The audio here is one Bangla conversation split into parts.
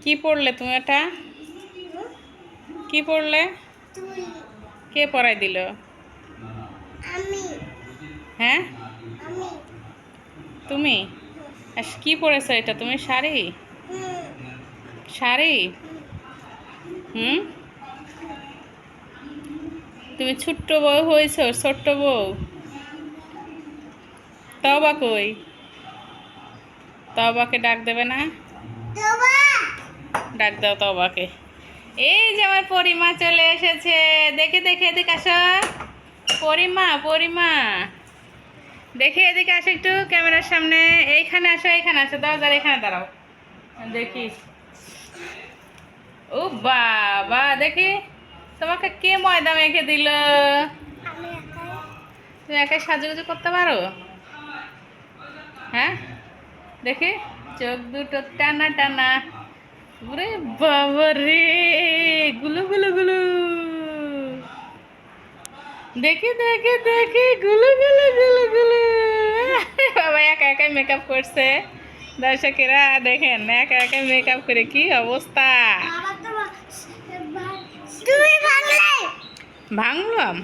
কি পড়লে তুমি এটা? কি পড়লে? কে পড়াই দিল? হ্যাঁ, তুমি কি পরেছো এটা? তুমি শাড়ি? শাড়ি? হুম, তুমি ছোট্ট বউ হয়েছ? ছোট্ট বউ? তবা কই? তবাকে ডাক দেবে না? ডাক দাও তবাকে। এই যে আমার পরিমা চলে এসেছে। দেখে দেখে এদিকে আসো। পরিমা, পরিমা, দেখে এদিকে আসো একটু ক্যামেরার সামনে। এইখানে আসো, এইখানে আসো, দরজার এখানে দাঁড়াও। দেখি। ও বাবা, দেখি তোমাকে কে ময়দা মেখে দিল? তুমি একাই সাজুগুজু করতে পারো? হ্যাঁ, দেখি চোখ দুটো টানা টানা। ওরে বাবা রে, গুলু গুলু গুলু। দেখি দেখি দেখি, গুলু গুলু গুলু গুলু। বাবা একা একাই মেকআপ করছে। দর্শকেরা দেখেন, একা একাই মেকআপ করে কি অবস্থা। ভাঙলাম?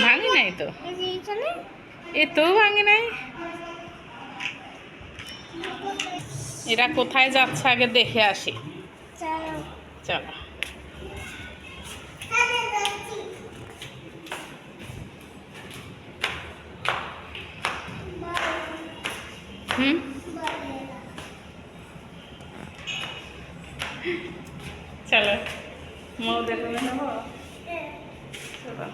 ভাঙি নাই তো। এ তো ভাঙি নাই। এরা কোথায় যাচ্ছে আগে দেখে আসি। চলো। হুম, চলো মৌদের রুমে নেবো। চলো।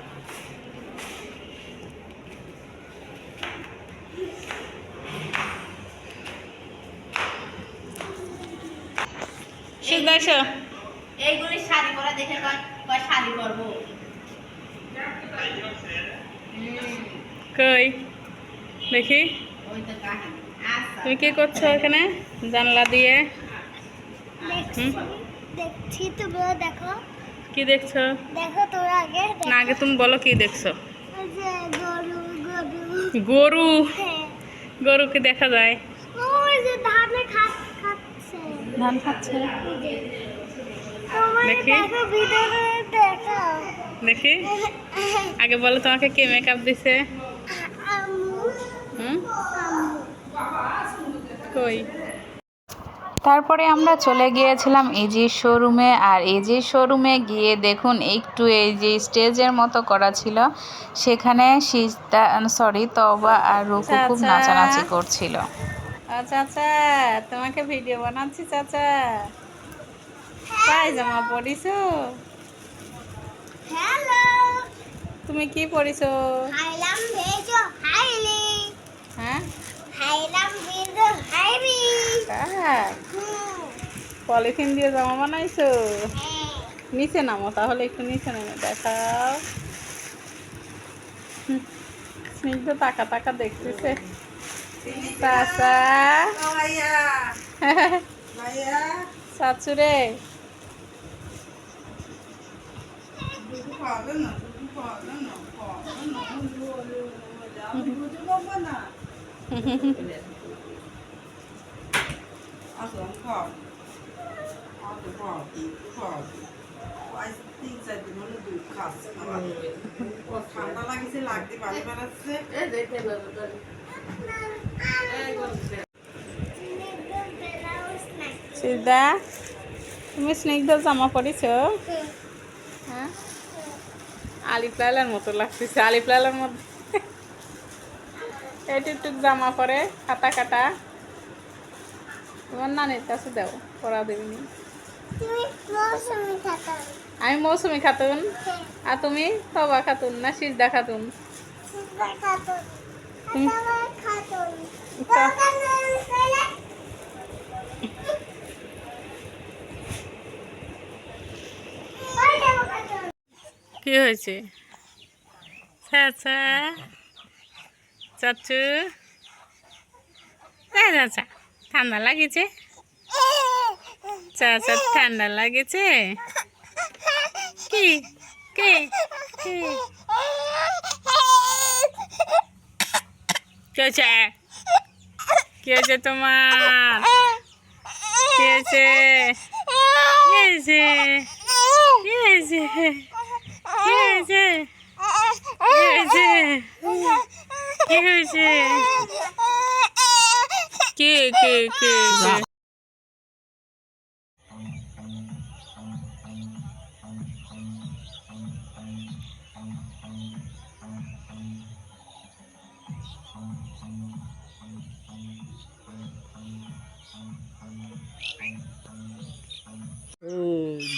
সিদ্ধ এসো। এইগুলি শাড়ি পরা দেখে কয় শাড়ি পরবো। কই দেখি। ওই তো কাহিনী। আচ্ছা তুমি কি করছো এখানে জানলা দিয়ে? হুম, দেখছি তো, দেখো কি দেখছো? দেখো তোমরা আগে না, আগে তুমি বলো কি দেখছো। ওই যে গরু গরু গরু? হ্যাঁ, গরুকে দেখা যায়? ওই যে ধানে খাচ্ছে। ধান খাচ্ছে। তোমরা দেখি দেখো ভিডিওতে দেখো। দেখি, আগে বলো তোমাকে কে মেকআপ দিছে? আম্মু হুম, আম্মু কই? তারপরে আমরা চলে গিয়েছিলাম এজির শোরুমে। আর এজির শোরুমে গিয়ে দেখুন একটু এই যে স্টেজের মতো করা ছিল, সেখানে সিজদা সরি তওবা আর রুকু খুব চাচা, নাচানাচি করছিল। চাচা তোমাকে ভিডিও বানাচ্ছি চাচা। পায়জামা পরিছো? হ্যালো তুমি কি পরিছো? হাইলাম ভেজো হাইলি হ্যাঁ, হাইলাম ভেজো হাইলি তাই পলিথিন দিয়ে জামা বানাইছো? নিচে নামো তাহলে, একটু নিচে নেমে দেখাও। স্নিগ্ধ টাকা টাকা দেখতেছে। চাচা, চাচুরে ঠান্ডা লাগিছে, লাগতে পানি বানাচ্ছে। সিদ্ধা, তুমি স্নিগ্ধ জামা পরিছো? হ্যাঁ, আলিফ লায়লার মতো লাগতেছে। আলিফ লায়লার মধ্যে এটুক জামা পরে কাটা কাটা। তোমার নানির কাছে দাও, পরা দেবিনি। তুমি মৌসুমি খাতা আমি মৌসুমি খাতুন, আর তুমি তবা খাতুন না সিজদা খাতুন? খাতুন তুমি খাতুন কি হয়েছে? চাচা, চাচু, চাচা ঠান্ডা লাগিছে? চাচা ঠান্ডা লাগিছে? কি কি কি কি হয়েছে? কি হয়েছে তোমার? কি হয়েছে? কি হয়েছে? কি হয়েছে? কি হয়েছে? কি হয়েছে? কি হয়েছে? কে কে কে কে?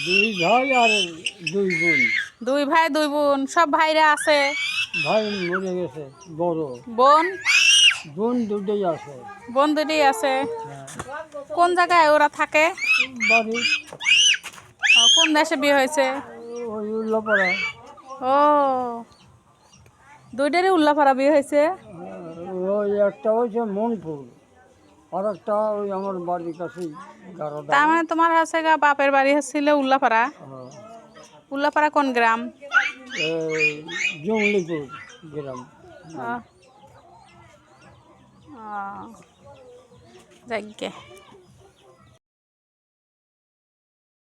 দুই ভাই আর দুই বোন। দুই ভাই দুই বোন, সব ভাইরা আছে। ভাই মরে গেছে বড়, বোন বোন দুটোই আছে। বোন দুটি আছে। কোন জায়গায় ওরা থাকে? বাড়ি কোন দেশে বিয়ে হয়েছে? ওই উল্লাপাড়া। ও, দুইটারই উল্লাপাড়া বিয়ে হয়েছে। ওই একটা হয়েছে মনপুর, আর একটা ওই আমার বাড়ির কাছেই গারদা। তার মানে তোমার হচ্ছে গা বাপের বাড়ি ছিল উল্লাপাড়া। উল্লাপাড়া কোন গ্রাম? জঙ্গলিপুর গ্রাম। যাইগে